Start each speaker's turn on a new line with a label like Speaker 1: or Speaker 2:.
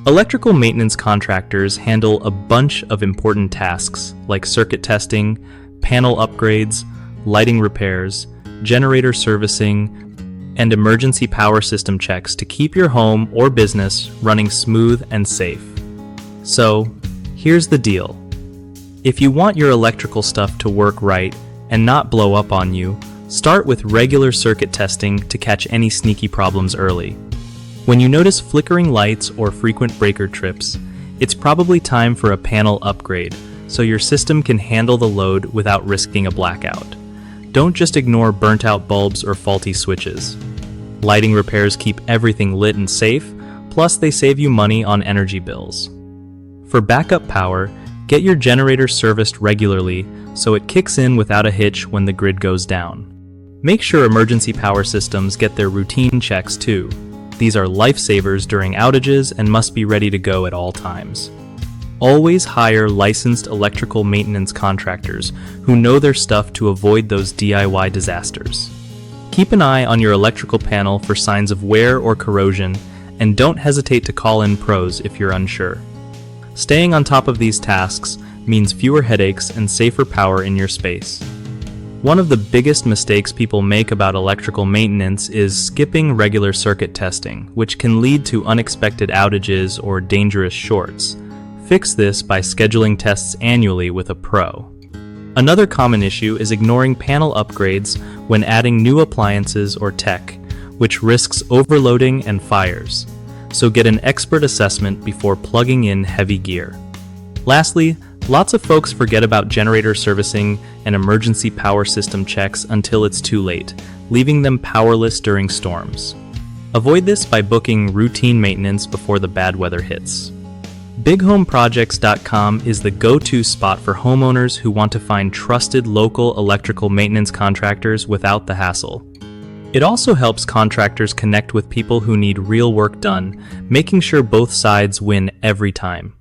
Speaker 1: Electrical maintenance contractors handle a bunch of important tasks like circuit testing, panel upgrades, lighting repairs, generator servicing, and emergency power system checks to keep your home or business running smooth and safe. So, here's the deal. If you want your electrical stuff to work right and not blow up on you, start with regular circuit testing to catch any sneaky problems early. When you notice flickering lights or frequent breaker trips, it's probably time for a panel upgrade so your system can handle the load without risking a blackout. Don't just ignore burnt-out bulbs or faulty switches. Lighting repairs keep everything lit and safe, plus they save you money on energy bills. For backup power, get your generator serviced regularly so it kicks in without a hitch when the grid goes down. Make sure emergency power systems get their routine checks too. These are lifesavers during outages and must be ready to go at all times. Always hire licensed electrical maintenance contractors who know their stuff to avoid those DIY disasters. Keep an eye on your electrical panel for signs of wear or corrosion, and don't hesitate to call in pros if you're unsure. Staying on top of these tasks means fewer headaches and safer power in your space. One of the biggest mistakes people make about electrical maintenance is skipping regular circuit testing, which can lead to unexpected outages or dangerous shorts. Fix this by scheduling tests annually with a pro. Another common issue is ignoring panel upgrades when adding new appliances or tech, which risks overloading and fires. So get an expert assessment before plugging in heavy gear. Lastly, lots of folks forget about generator servicing and emergency power system checks until it's too late, leaving them powerless during storms. Avoid this by booking routine maintenance before the bad weather hits. BigHomeProjects.com is the go-to spot for homeowners who want to find trusted local electrical maintenance contractors without the hassle. It also helps contractors connect with people who need real work done, making sure both sides win every time.